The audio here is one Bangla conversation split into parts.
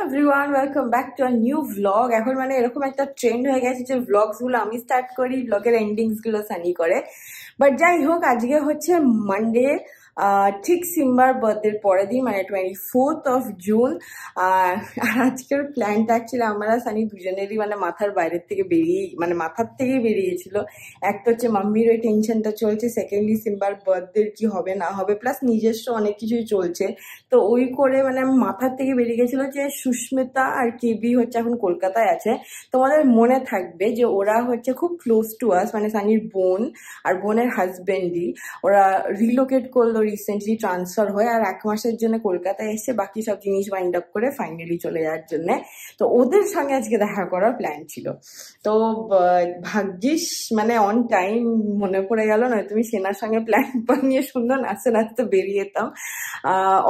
Everyone, welcome back to a new vlog. এখন মানে এরকম একটা ট্রেন্ড হয়ে গেছে যে ভ্লগসগুলো আমি স্টার্ট করি, ভ্লগের এন্ডিংসগুলো সানি করে। বাট যাই হোক, আজকে হচ্ছে মানডে, ঠিক সিম্বার বার্থডের পরের দিন, মানে 24th জুন। আর আজকের প্ল্যানটা অ্যাকচুয়ালি আমরা সানি দুজনেরই মানে মাথার বাইরের থেকে মাথার থেকেই বেরিয়েছিল। একটা হচ্ছে মাম্মির ওই টেনশনটা চলছে, সেকেন্ডলি সিম্বার বার্থডে কি হবে না হবে, প্লাস নিজস্ব অনেক কিছুই চলছে। তো ওই করে মানে মাথার থেকে বেরিয়ে গেছিলো যে সুস্মিতা আর কেবি হচ্ছে এখন কলকাতায় আছে। তোমাদের মনে থাকবে যে ওরা হচ্ছে খুব ক্লোজ টু আস, মানে সানির বোন আর বোনের হাজবেন্ডই। ওরা রিলোকেট করলো রিসেন্টলি, ট্রান্সফার হয়ে, আর 1 মাসের জন্য কলকাতায় এসছে বাকি সব জিনিস ওয়াইন্ড আপ করে ফাইনালি চলে যাওয়ার জন্য। তো ওদের সঙ্গে আজকে দেখা করার প্ল্যান ছিল। তো ভাগ্যিস মানে অন টাইম মনে পড়ে গেল, না তুমি সেনার সঙ্গে প্ল্যান বানিয়ে সুন্দর নাচতে নাচতে বেরিয়ে যেতাম।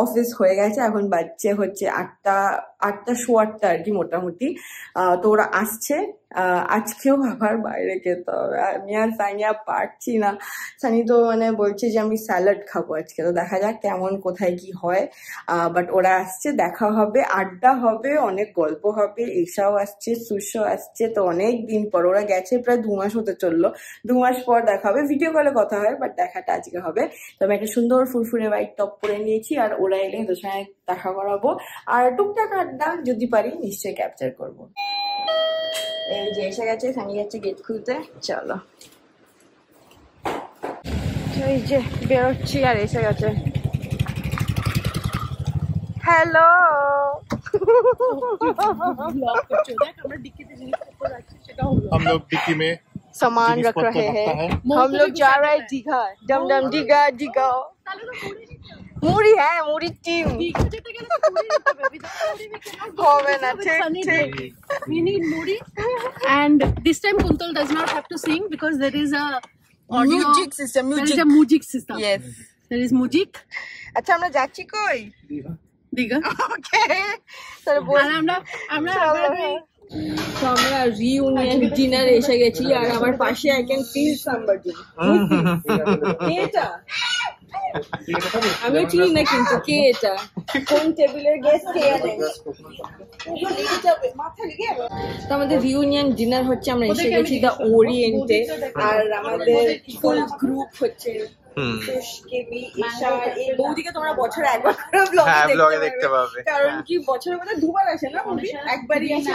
অফিস হয়ে গেছে, এখন বাজছে হচ্ছে 8টা সোয়া 8টা আর কি মোটামুটি। তো ওরা আসছে। আজকেও আবার বাইরে খেতে হবে, আমি আর সানিয়া পারছি না। সানি তো মানে বলছে যে আমি স্যালাড খাবো আজকে, তো দেখা যাক কেমন কোথায় কি হয়। বাট ওরা আসছে, দেখা হবে, আড্ডা হবে, অনেক গল্প হবে। এসাও আসছে, সুশো আসছে, তো অনেক দিন পর, ওরা গেছে প্রায় 2 মাস হতে চললো। 2 মাস পর দেখা হবে, ভিডিও কলে কথা হয়, বাট দেখাটা আজকে হবে। তো আমি একটা সুন্দর ফুরফুরে হোয়াইট টপ পরে নিয়েছি, আর ওরা এলে তোর সঙ্গে দেখা করাবো, আর টুকটাক আড্ডা যদি পারি নিশ্চয়ই ক্যাপচার করবো। এই যে এসে গেছে, সানি যাচ্ছে গেট খুলতে, চলো। এই যে বেরোচ্ছি, আর এসে গেছে। হ্যালো। हम लोग डिक्की में सामान रख रहे हैं। हम लोग जा रहे हैं दीघा, डम डम दीघा दीघा। মুড়ি, হ্যাঁ মুড়ির টিম হবে না, ঠিক ঠিক। We need Moody, and this time Kuntal does not have to sing because there is a audio music system, there is a music system. Yes. There is music. আচ্ছা আমরা যাচ্ছি কই? Diga. ওকে, তাহলে বল। আমরা তো আমরা রিউনিয়ন ডিনারে এসে গেছি, আর আমার পাশে আই ক্যান ফিল সামবডি। কে এটা? আমিও চিনি না কিন্তু, কে এটা? কোন টেবিলের গেস্ট কে আছে? তো আমাদের রিউনিয়ন ডিনার হচ্ছে, আমরা এসে গেছি দ্য ওরিয়েন্টে, আর আমাদের ফুল গ্রুপ হচ্ছে বৌদিকে তোমরা বছরে একবার করে দেখতে পাবে, কারণ কি বছরের মধ্যে 2বার আসে না, একবারই আসে।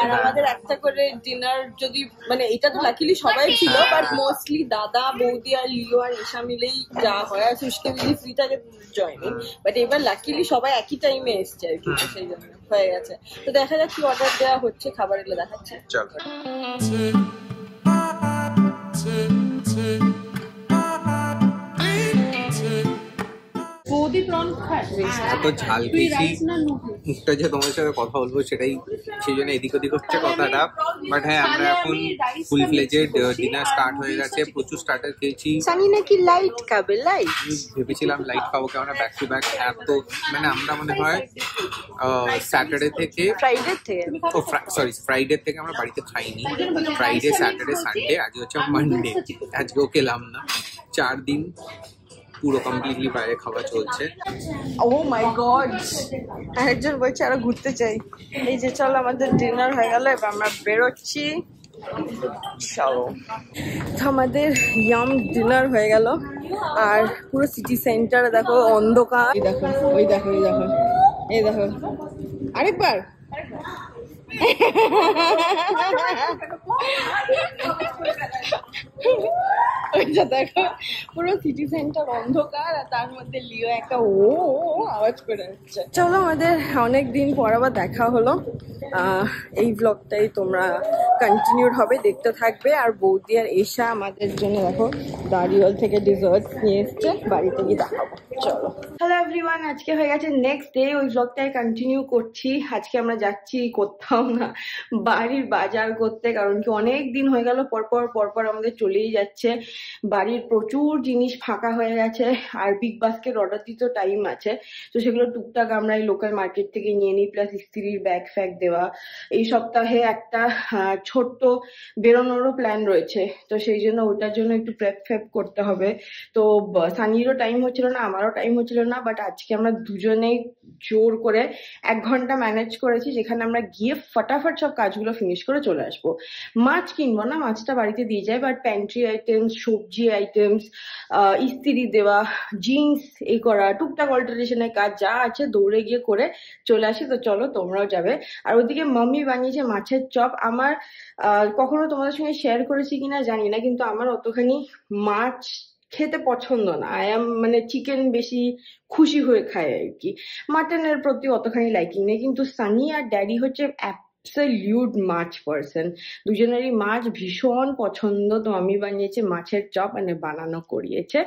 আর আমাদের একটা করে ডিনার, যদি মানে এটা তো লাকিলি সবাই ছিল, বাট মোস্টলি দাদা বৌদি আর লিও আর ঈশা মিলেই যা হয়, আর সুষ্কে মিলি ফ্রি থাকে জয়নিং। বাট এবার লাকিলি সবাই একই টাইমে এসছে আর কি, সেই জন্য হয়ে গেছে। তো দেখা যাচ্ছে অর্ডার দেওয়া হচ্ছে, খাবার এগুলো দেখাচ্ছে। এত ঝাল খেয়েছি, মুখটা যে তোমার সাথে কথা বলবো সেটাই, সেই জন্য এদিক ওদিক হচ্ছে কথাটা। বাট হ্যাঁ, আমরা এখন ফুল ফ্লেজেড ডিনার স্টার্ট হয়ে গেছে, প্রচুর স্টার্টার খেয়েছি। সানি নাকি লাইট খাবে, লাইট ভেবেছিলাম লাইট খাবো, কেমন ব্যাক টু ব্যাক এত, মানে আমরা মনে হয় স্যাটারডে থেকে ফ্রাইডে থেকে আমরা বাড়িতে খাইনি। ফ্রাইডে, স্যাটারডে, সানডে, আজকে হচ্ছে মানডে, আজকেও খেলাম না। 4 দিন পুরো কমপ্লিটলি বাইরে খাওয়া চলছে। ও মাই গড, আরেকজন বলছে আরো ঘুরতে চাই। এই যে চলো, আমাদের ডিনার হয়ে গেল, এবার আমরা বেরোচ্ছি, চলো। তো আমাদের ইয়াম ডিনার হয়ে গেল, আর পুরো সিটি সেন্টারে দেখো অন্ধকার। দেখো ওই দেখো, এই দেখো, এই দেখো আরেকবার। ওইটা দেখো, পুরো সিটি সেন্টার অন্ধকার, আর তার মধ্যে লিও একটা ও আওয়াজ করে হচ্ছে। চলো, আমাদের অনেক দিন পর আবার দেখা হলো। এই ব্লগটাই তোমরা কন্টিনিউড হবে, দেখতে থাকবে। আর বৌদি আর এশা আমাদের জন্য দেখো দারিওয়াল থেকে ডিজার্ট নিয়ে এসছে, বাড়িতে গিয়ে দেখাবো, চলো। হ্যালো এভরিওয়ান, আজকে হয়ে গেছে নেক্সট ডে, ওই ব্লগটাই কন্টিনিউ করছি। আজকে আমরা যাচ্ছি কোথাও না, বাড়ির বাজার করতে, কারণ কি অনেক দিন হয়ে গেল পরপর আমাদের চলেই যাচ্ছে। বাড়ির প্রচুর জিনিস ফাঁকা হয়ে গেছে, আর বিগ বাস্কেট অর্ডার দিতেও টাইম আছে, তো সেগুলো টুকটাক আমরা এই লোকাল মার্কেট থেকে নিয়ে নিই, প্লাস স্ত্রীর ব্যাগ ফ্যাগ দেওয়া। এই সপ্তাহে একটা ছোট্ট বেরোনোরও প্ল্যান রয়েছে, তো সেই জন্য ওটার জন্য একটু প্রেপ ফ্যাপ করতে হবে। তো সানিরও টাইম হচ্ছিল না, আমারও আমারও টাইম হচ্ছিল না, বাট আজকে আমরা দুজনেই জোর করে 1 ঘন্টা ম্যানেজ করেছি, যেখানে আমরা গিয়ে ফটাফট সব কাজগুলো ফিনিশ করে চলে আসবো। মাছ কিনবো না, মাছটা বাড়িতে দিয়ে যায়, বাট প্যান্ট্রি আইটেমস, সবজি আইটেমস, ইস্ত্রি দেওয়া, জিন্স এই করা, টুকটাক অল্টারেশনের কাজ যা আছে দৌড়ে গিয়ে করে চলে আসি। তো চলো তোমরাও যাবে। আর ওদিকে মাম্মি বানিয়েছে মাছের চপ। আমার কখনো তোমাদের সঙ্গে শেয়ার করেছি কিনা জানি না, কিন্তু আমার অতখানি মাছ খেতে পছন্দ না। মানে চিকেন বেশি খুশি হয়ে খায় আর কি, মাটনের প্রতি অতখানি লাইকিং নেই। কিন্তু সানি আর ড্যাডি হচ্ছে অ্যাবসলিউট মাছ পার্সন, দুজনেরই মাছ ভীষণ পছন্দ। তো আমি বানিয়েছে মাছের চপ, মানে বানানো করিয়েছে।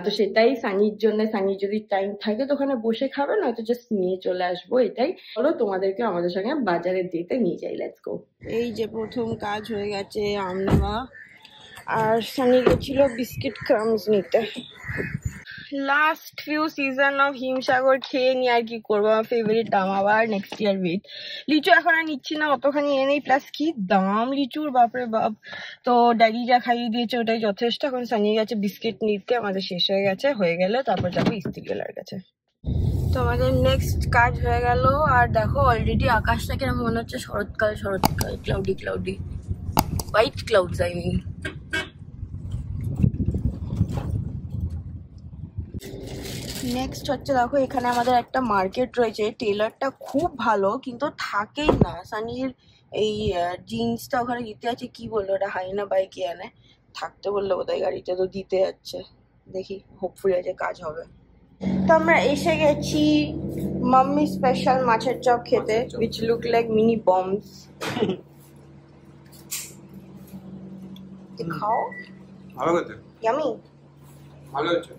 তো সেটাই সানির জন্য, সানির যদি টাইম থাকে তো ওখানে বসে খাবে, নয়তো জাস্ট নিয়ে চলে আসবো। এটাই চলো তোমাদেরকে আমাদের সঙ্গে বাজারে দিতে নিয়ে যাই, লেটস গো। এই যে প্রথম কাজ হয়ে গেছে আম নেওয়া, আর সানি গেছিল বিস্কিট ক্রামস নিতে। Last few season of Himsagar খেয়ে নি, আর কি করবো, আমার ফেভারিট দাম। আবার নেক্সট ইয়ার উইথ লিচু এখন আর নিচ্ছি না, অতখানি এনেই, প্লাস কি দাম লিচুর, বাপরে বাপ। তো ড্যাডি যা খাইয়ে দিয়েছে ওটাই যথেষ্ট। এখন সানি গেছে বিস্কিট নিতে, আমাদের শেষ হয়ে গেছে, হয়ে গেলে তারপর যাবো ইস্ত্রিওয়ালার কাছে। তো আমাদের নেক্সট কাজ হয়ে গেল। আর দেখো অলরেডি আকাশটা কিরকম মনে হচ্ছে শরৎকাল শরৎকাল, cloudy cloudy, white clouds I mean. Next হচ্ছে দেখো এখানে আমাদের একটা মার্কেট রয়েছে, টেলারটা খুব ভালো কিন্তু থাকেই না। সানির এই জিন্সটা ওখানে দিতে আছে, কি বললো ওটা, হাইনা বাইকে আনে থাকতে বললো বোধহয় গাড়িতে, তো দিতে যাচ্ছে, দেখি হোপফুলি আজকে কাজ হবে। তো আমরা এসে গেছি মাম্মি স্পেশাল মাছের চপ খেতে, which look like mini bombs. খাও, ভালো হচ্ছে, ইয়ামি ভালো হচ্ছে।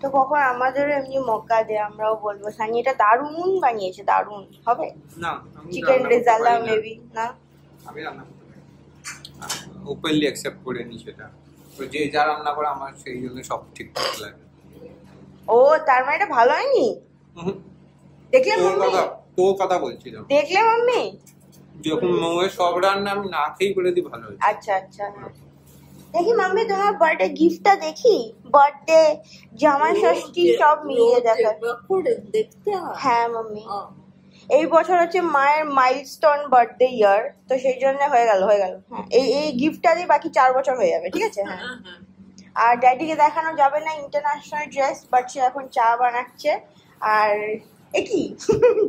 তো কখন আমাদেরও এমনি মক্কা দে, আমরাও বলবো সানি এটা দারুণ বানিয়েছে, দারুণ হবে। না চিকেন রেজালা মেবি না, আমি রান্না করতে পারি, ওপেনলি অ্যাকসেপ্ট করে নি সেটা। তো যে যা রান্না করে আমার সেই জন্য সব ঠিকঠাক লাগে। ও তার মানে এটা ভালো হয়নি? দেখলে মাম্মি, তোর কথা বলছিলাম, দেখলে মাম্মি যখন মৌয়ের সব রান্না আমি না খেয়েই করে দিই ভালো হয়েছে। আচ্ছা আচ্ছা, দেখি মাম্মি তোমার বার্থডে গিফটটা দেখি, বার্থডে জামাই ষষ্ঠী সব মিলিয়ে দেখা দেখতে। হ্যাঁ মাম্মি, এই বছর হচ্ছে মায়ের মাইলস্টোন বার্থডে ইয়ার, তো সেই জন্য হয়ে গেল হ্যাঁ। এই গিফটটা দিয়ে বাকি 4 বছর হয়ে যাবে, ঠিক আছে? হ্যাঁ। আর ড্যাডিকে দেখানো যাবে না ইন্টারন্যাশনাল ড্রেস, বাট সে এখন চা বানাচ্ছে। আর কি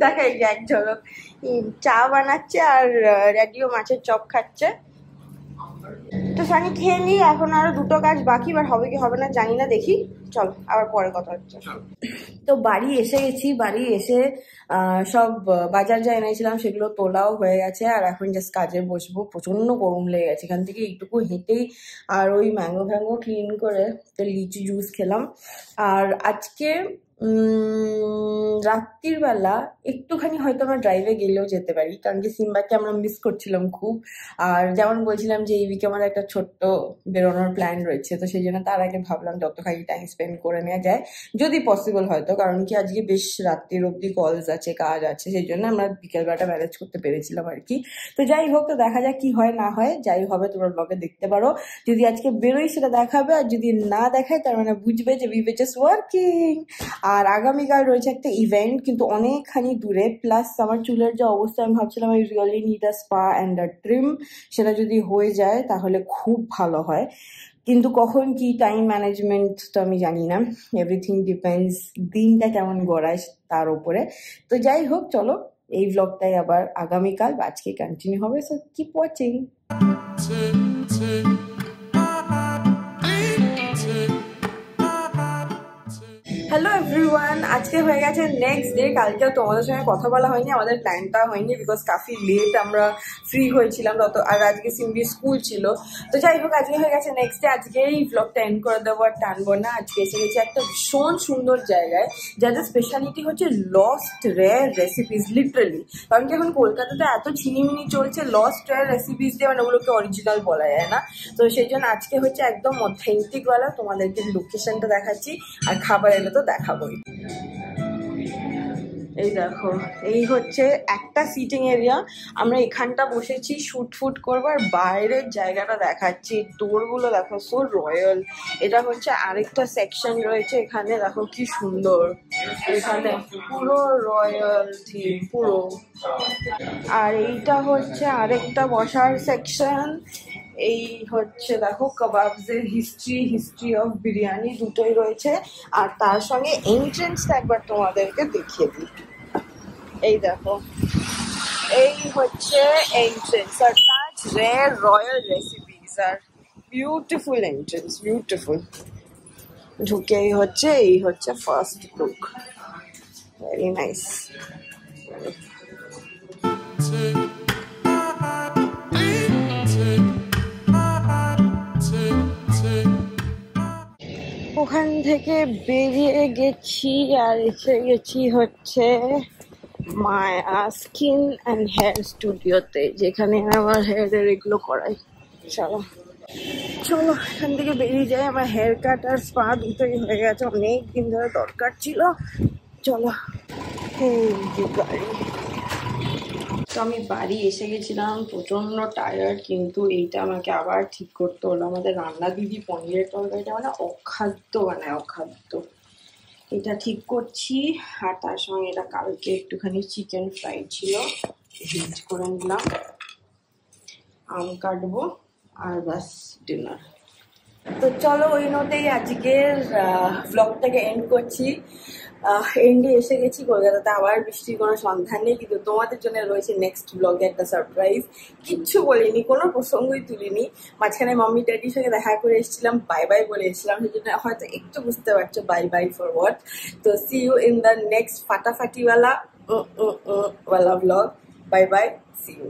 দেখাই যে এক ঝলক, চা বানাচ্ছে আর ড্যাডিও মাছের চপ খাচ্ছে। তো সানি খেয়ে নি, এখন আরো 2টো কাজ বাকি, বাট হবে কি হবে না জানি না, দেখি। চল আবার পরে কথা হচ্ছে। তো বাড়ি এসে গেছি, বাড়ি এসে সব বাজার যা এনেছিলাম সেগুলো তোলাও হয়ে গেছে, আর এখন জাস্ট কাজে বসবো। প্রচন্ড গরম লেগে গেছে, এখান থেকে একটুকু হেঁটেই আর ওই ম্যাঙ্গো ক্লিন করে তো লিচু জুস খেলাম। আর আজকে রাত্রির বেলা একটুখানি হয়তো আমরা ড্রাইভে গেলেও যেতে পারি, কারণ কি সিম্বাকে আমরা মিস করছিলাম খুব। আর যেমন বলছিলাম যে এই উইকে আমার একটা ছোট্ট বেরোনোর প্ল্যান রয়েছে, তো সেই জন্য তার আগে ভাবলাম যতখানি টাইম স্পেন্ড করে নেওয়া যায়, যদি পসিবল হয় তো। কারণ কি আজকে বেশ রাত্রির অব্দি কলস আছে, কাজ আছে, সেই জন্য আমরা বিকেলবেলাটা ম্যানেজ করতে পেরেছিলাম আর কি। তো যাই হোক, তো দেখা যাক কি হয় না হয়, যাই হবে তোমরা ব্লগে দেখতে পারো। যদি আজকে বেরোই সেটা দেখাবে, আর যদি না দেখায় তার মানে বুঝবে যে উই ওয়ার জাস্ট ওয়ার্কিং। আর আগামীকাল রয়েছে একটা ইভেন্ট, কিন্তু অনেকখানি দূরে, প্লাস আমার চুলের যে অবস্থা, আমি ভাবছিলাম I really need a spa and a trim. সেটা যদি হয়ে যায় তাহলে খুব ভালো হয়, কিন্তু কখন কি টাইম ম্যানেজমেন্ট তো আমি জানি না, এভরিথিং ডিপেন্ডস দিনটা কেমন গড়ায় তার উপরে। তো যাই হোক, চলো এই ব্লগটাই আবার আগামীকাল বা আজকে কন্টিনিউ হবে, so keep watching. Hello everyone, আজকে হয়ে গেছে নেক্সট ডে। কালকেও তোমাদের সঙ্গে কথা বলা হয়নি, আমাদের প্ল্যানটা হয়নি, বিকজ কাফি লেট আমরা ফ্রি হয়েছিলাম তত, আর আজকে সিম্বি স্কুল ছিল। তো যাই হোক, আজকে হয়ে গেছে নেক্সট ডে। আজকে এই ব্লগটা এন্ড করে দেবো, আর টানবো না। আজকে এসে গেছি একটা ভীষণ সুন্দর জায়গায়, যাদের স্পেশালিটি হচ্ছে লস্ট রেয়ার রেসিপিস, লিটারালি। কারণ কি এখন কলকাতাতে এত ছিনিমিনি চলছে লস্ট রেয়ার রেসিপিস দিয়ে, মানে ওগুলোকে অরিজিনাল বলা যায় না। তো সেই জন্য আজকে হচ্ছে একদম অথেন্টিক ওয়ালা, তোমাদেরকে লোকেশনটা দেখাচ্ছি, আর খাবার এলে তো দেখাবোই। এই দেখো, এই হচ্ছে একটা সিটিং এরিয়া। আমরা এখানটা বসেছি শুট ফুট করবো, আর বাইরের জায়গাটা দেখাচ্ছি। ডোরগুলো দেখো, সো রয়্যাল। এটা হচ্ছে আরেকটা সেকশন রয়েছে এখানে, দেখো কি সুন্দর। এখানে পুরো রয়্যাল থিম পুরো। আর এইটা হচ্ছে আরেকটা বসার সেকশন। এই হচ্ছে দেখো কাবাবসের হিস্ট্রি অফ বিরিয়ানি দুটোই রয়েছে। আর তার সঙ্গে এন্ট্রেন্সটা একবার তোমাদেরকে দেখিয়ে দিই। এই দেখো, এই হচ্ছে এন্ট্রেন্স, আর তাজ রেয়ার রয়্যাল রেসিপিস। আর বিউটিফুল এন্ট্রেন্স, বিউটিফুল। ঢুকে এই হচ্ছে ফার্স্ট লুক, ভেরি নাইস। ওখান থেকে বেরিয়ে গেছি আর এসে গেছি হচ্ছে মায়া স্কিন অ্যান্ড হেয়ার স্টুডিওতে, যেখানে আমার হেয়ারের এগুলো করাই। চলো চলো এখান থেকে বেরিয়ে যাই। আমার হেয়ার কাট আর স্পা দুটোই হয়ে গেছে, অনেক দিন ধরে দরকার ছিল। চলো, গাড়ি। তো আমি বাড়ি এসে গেছিলাম, প্রচন্ড টায়ার্ড, কিন্তু এইটা আমাকে আবার ঠিক করতে হলো। আমাদের রান্না দিদি পনিরের তরকারিটা মানে অখাদ্য বানায়, অখাদ্য। এটা ঠিক করছি। আর তার সঙ্গে এটা কালকে একটুখানি চিকেন ফ্রাই ছিল, হিট করে নিলাম। আম কাটবো আর বাস ডিনার। তো চলো ওই নোটেই আজকের ব্লগটাকে এন্ড করছি। এন্ডে এসে গেছি। কলকাতাতে আবার বৃষ্টির কোনো সন্ধান নেই, কিন্তু তোমাদের জন্য রয়েছে নেক্সট ব্লগে একটা সারপ্রাইজ। কিচ্ছু বলিনি, কোনো প্রসঙ্গই তুলিনি। মাঝখানে মাম্মি ড্যাডির সঙ্গে দেখা করে এসেছিলাম, বাই বাই বলে এসেছিলাম, সেই জন্য হয়তো একটু বুঝতে পারছো বাই বাই ফর হোয়াট। তো see you in the next ফাটাফাটিওয়ালা blog. Bye bye, see you.